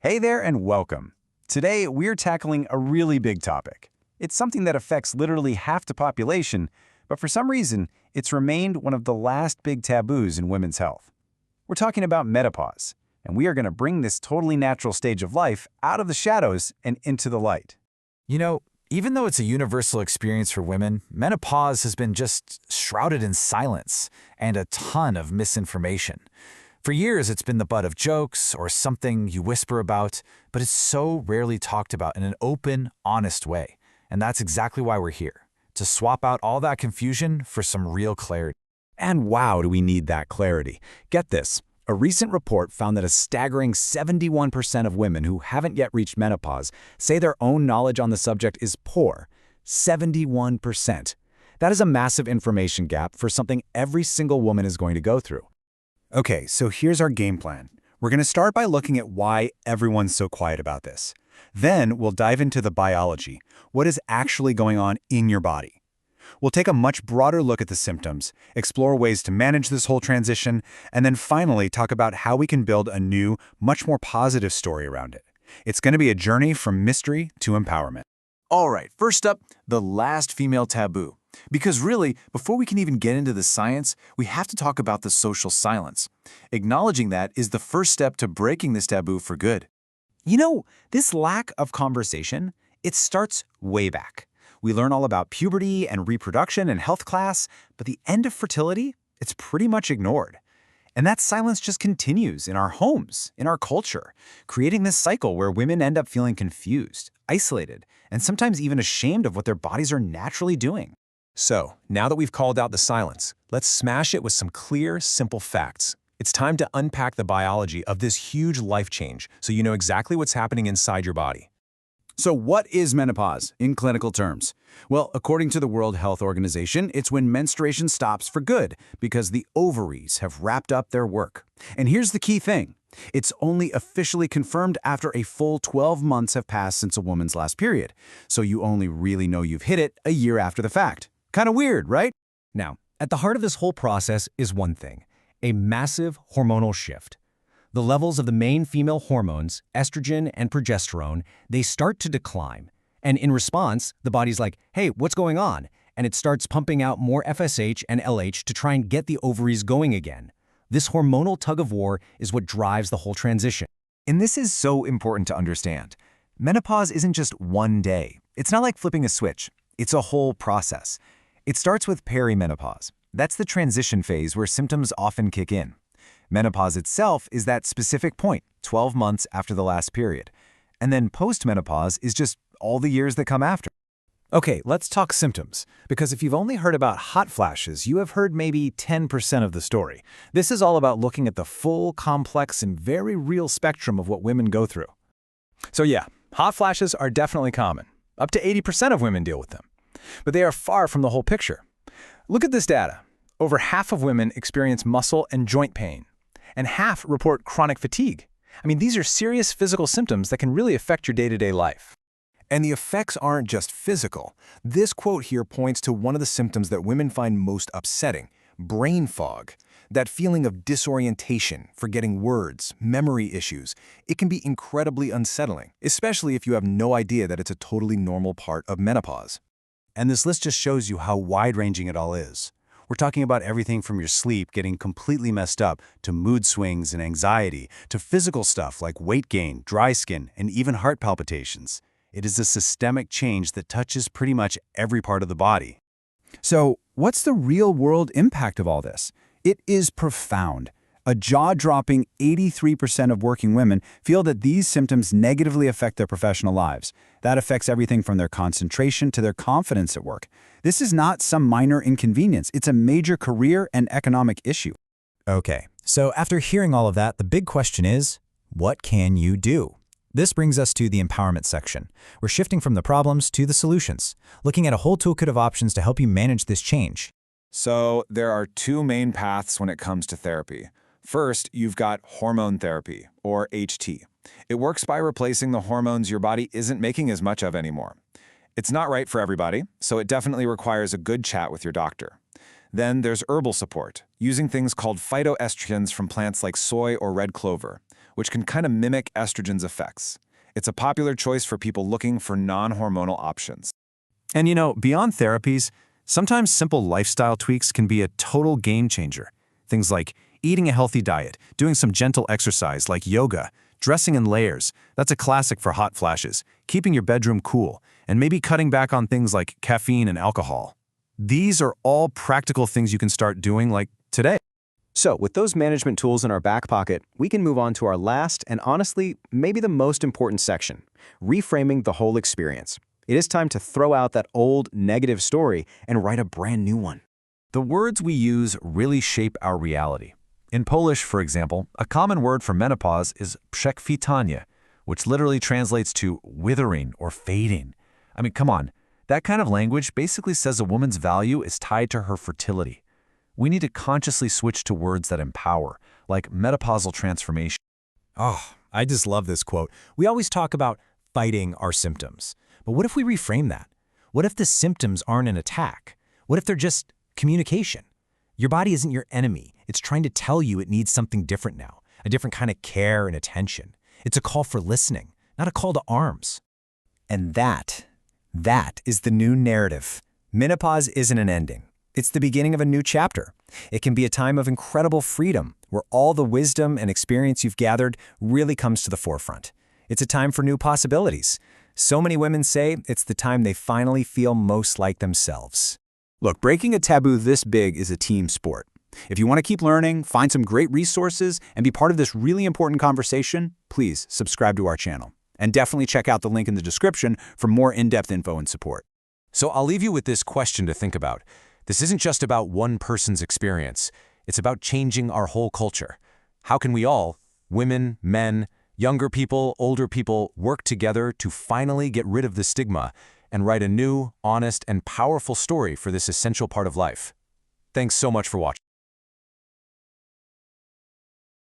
Hey there and welcome. Today, we're tackling a really big topic. It's something that affects literally half the population, but for some reason, it's remained one of the last big taboos in women's health. We're talking about menopause, and we are going to bring this totally natural stage of life out of the shadows and into the light. You know, even though it's a universal experience for women, menopause has been just shrouded in silence and a ton of misinformation. For years, it's been the butt of jokes or something you whisper about, but it's so rarely talked about in an open, honest way. And that's exactly why we're here, to swap out all that confusion for some real clarity. And wow, do we need that clarity. Get this. A recent report found that a staggering 71% of women who haven't yet reached menopause say their own knowledge on the subject is poor. 71%. That is a massive information gap for something every single woman is going to go through. Okay, so here's our game plan. We're going to start by looking at why everyone's so quiet about this. Then we'll dive into the biology. What is actually going on in your body? We'll take a much broader look at the symptoms, explore ways to manage this whole transition, and then finally talk about how we can build a new, much more positive story around it. It's going to be a journey from mystery to empowerment. All right, first up, the last female taboo. Because really, before we can even get into the science, we have to talk about the social silence. Acknowledging that is the first step to breaking this taboo for good. You know, this lack of conversation, it starts way back. We learn all about puberty and reproduction in health class, but the end of fertility, it's pretty much ignored. And that silence just continues in our homes, in our culture, creating this cycle where women end up feeling confused, isolated, and sometimes even ashamed of what their bodies are naturally doing. So, now that we've called out the silence, let's smash it with some clear, simple facts. It's time to unpack the biology of this huge life change so you know exactly what's happening inside your body. So what is menopause in clinical terms? Well, according to the World Health Organization, it's when menstruation stops for good because the ovaries have wrapped up their work. And here's the key thing. It's only officially confirmed after a full 12 months have passed since a woman's last period. So you only really know you've hit it a year after the fact. Kind of weird, right? Now, at the heart of this whole process is one thing, a massive hormonal shift. The levels of the main female hormones, estrogen and progesterone, they start to decline. And in response, the body's like, hey, what's going on? And it starts pumping out more FSH and LH to try and get the ovaries going again. This hormonal tug of war is what drives the whole transition. And this is so important to understand. Menopause isn't just one day. It's not like flipping a switch. It's a whole process. It starts with perimenopause. That's the transition phase where symptoms often kick in. Menopause itself is that specific point, 12 months after the last period. And then postmenopause is just all the years that come after. Okay, let's talk symptoms, because if you've only heard about hot flashes, you have heard maybe 10% of the story. This is all about looking at the full, complex, and very real spectrum of what women go through. So yeah, hot flashes are definitely common. Up to 80% of women deal with them. But they are far from the whole picture. Look at this data. Over half of women experience muscle and joint pain, and half report chronic fatigue. I mean, these are serious physical symptoms that can really affect your day-to-day life. And the effects aren't just physical. This quote here points to one of the symptoms that women find most upsetting, brain fog. That feeling of disorientation, forgetting words, memory issues. It can be incredibly unsettling, especially if you have no idea that it's a totally normal part of menopause. And this list just shows you how wide-ranging it all is. We're talking about everything from your sleep getting completely messed up, to mood swings and anxiety, to physical stuff like weight gain, dry skin, and even heart palpitations. It is a systemic change that touches pretty much every part of the body. So, what's the real-world impact of all this? It is profound. A jaw-dropping 83% of working women feel that these symptoms negatively affect their professional lives. That affects everything from their concentration to their confidence at work. This is not some minor inconvenience. It's a major career and economic issue. Okay, so after hearing all of that, the big question is, what can you do? This brings us to the empowerment section. We're shifting from the problems to the solutions, looking at a whole toolkit of options to help you manage this change. So there are two main paths when it comes to therapy. First, you've got hormone therapy, or HT. It works by replacing the hormones your body isn't making as much of anymore. It's not right for everybody, so it definitely requires a good chat with your doctor. Then there's herbal support, using things called phytoestrogens from plants like soy or red clover. which can kind of mimic estrogen's effects. It's a popular choice for people looking for non-hormonal options. And beyond therapies, sometimes simple lifestyle tweaks can be a total game changer. Things like eating a healthy diet, doing some gentle exercise like yoga, dressing in layers, that's a classic for hot flashes, keeping your bedroom cool, and maybe cutting back on things like caffeine and alcohol. These are all practical things you can start doing like today. So, with those management tools in our back pocket, we can move on to our last and honestly, maybe the most important section, reframing the whole experience. It is time to throw out that old negative story and write a brand new one. The words we use really shape our reality. In Polish, for example, a common word for menopause is przekwitanie, which literally translates to withering or fading. I mean, come on, that kind of language basically says a woman's value is tied to her fertility. We need to consciously switch to words that empower, like menopausal transformation. Oh, I just love this quote. We always talk about fighting our symptoms. But what if we reframe that? What if the symptoms aren't an attack? What if they're just communication? Your body isn't your enemy. It's trying to tell you it needs something different now, a different kind of care and attention. It's a call for listening, not a call to arms. And that is the new narrative. Menopause isn't an ending. It's the beginning of a new chapter. It can be a time of incredible freedom, where all the wisdom and experience you've gathered really comes to the forefront. It's a time for new possibilities. So many women say it's the time they finally feel most like themselves. Look, breaking a taboo this big is a team sport. If you want to keep learning, find some great resources, and be part of this really important conversation, please subscribe to our channel. And definitely check out the link in the description for more in-depth info and support. So I'll leave you with this question to think about. This isn't just about one person's experience. It's about changing our whole culture. How can we all, women, men, younger people, older people, work together to finally get rid of the stigma and write a new, honest, and powerful story for this essential part of life? Thanks so much for watching.